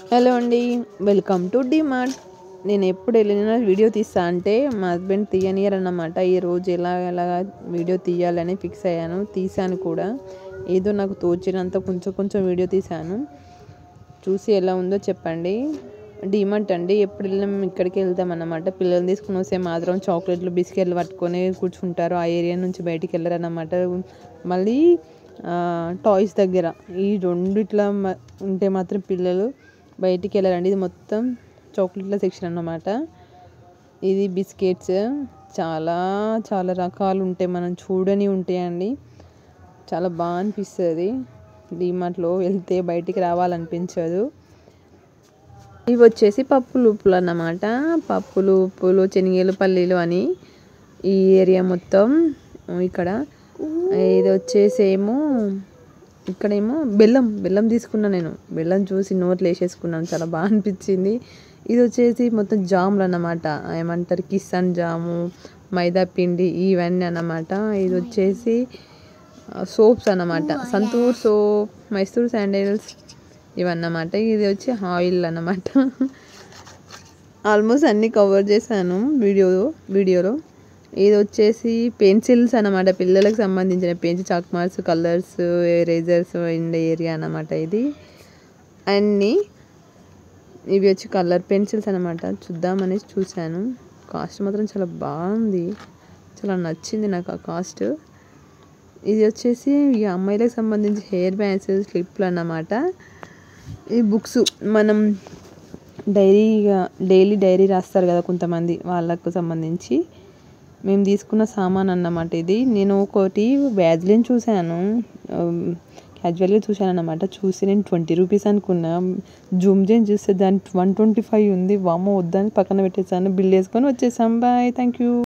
Hello అండి, welcome to DMart. నేను ఎప్పుడు వెళ్ళినా వీడియో తీస్తా అంటే మా హస్బెండ్ తీయనియరన్నమాట. ఈరోజు ఎలా వీడియో తీయాలని ఫిక్స్ అయ్యాను, తీసాను కూడా. ఏదో నాకు తోచినంత కొంచెం కొంచెం వీడియో తీశాను. చూసి ఎలా ఉందో చెప్పండి. డిమార్ట్ అండి, ఎప్పుడు వెళ్ళినా మేము ఇక్కడికి వెళ్తాం అన్నమాట. పిల్లలు తీసుకుని వస్తే మాత్రం చాక్లెట్లు బిస్కెట్లు పట్టుకొని కూర్చుంటారు. ఆ ఏరియా నుంచి బయటికి వెళ్ళరు అన్నమాట. మళ్ళీ టాయ్స్ దగ్గర ఈ రెండిట్లా ఉంటే మాత్రం పిల్లలు బయటికి వెళ్ళారండి. ఇది మొత్తం చాక్లెట్ల సెక్షన్ అన్నమాట. ఇది బిస్కెట్స్ చాలా చాలా రకాలు ఉంటాయి, మనం చూడని ఉంటాయండి. చాలా బాగా అనిపిస్తుంది. డిమార్ట్లో వెళ్తే బయటికి రావాలనిపించదు. ఇవి వచ్చేసి పప్పులు ఉప్పులు అన్నమాట. పప్పులు ఉప్పులు శనగలు పల్లీలు అని ఈ ఏరియా మొత్తం. ఇక్కడ ఇది వచ్చేసేమో ఇక్కడేమో బెల్లం తీసుకున్నాను. నేను బెల్లం చూసి నోట్లు వేసేసుకున్నాను, చాలా బాగా అనిపించింది. ఇది వచ్చేసి మొత్తం జాములు అన్నమాట. ఏమంటారు, కిసాన్ జాము, మైదా పిండి ఇవన్నీ అన్నమాట. ఇది వచ్చేసి సోప్స్ అన్నమాట. సంతూర్ సోప్, మైసూర్ శాండిల్స్ ఇవన్నమాట. ఇది వచ్చి ఆయిల్ అన్నమాట. ఆల్మోస్ట్ అన్నీ కవర్ చేశాను వీడియోలో. ఇది వచ్చేసి పెన్సిల్స్ అన్నమాట, పిల్లలకు సంబంధించిన pencil, chalk marks, colours, erasers ఉండే ఏరియా అన్నమాట ఇది. అన్నీ ఇవి వచ్చి కలర్ పెన్సిల్స్ అన్నమాట. చూద్దామనేసి చూశాను. కాస్ట్ మాత్రం చాలా బాగుంది, చాలా నచ్చింది నాకు ఆ కాస్ట్. ఇది వచ్చేసి ఈ అమ్మాయిలకు సంబంధించి హెయిర్ బ్యాండ్స్, స్లిప్లు అన్నమాట. ఈ బుక్స్ మనం డైలీ డైరీ రాస్తారు కదా కొంతమంది, వాళ్ళకు సంబంధించి మేము తీసుకున్న సామాన్ అన్నమాట ఇది. నేను ఒకటి వ్యాజ్లిన్ చూశాను, క్యాజువల్గా చూశాను అన్నమాట. చూసి నేను 20 రూపీస్ అనుకున్నా. జూమ్ చేసి చూస్తే దాని 125 ఉంది. వామ్మో వద్దని పక్కన పెట్టేసాను. బిల్ వేసుకొని వచ్చేసాం. Bye, thank you.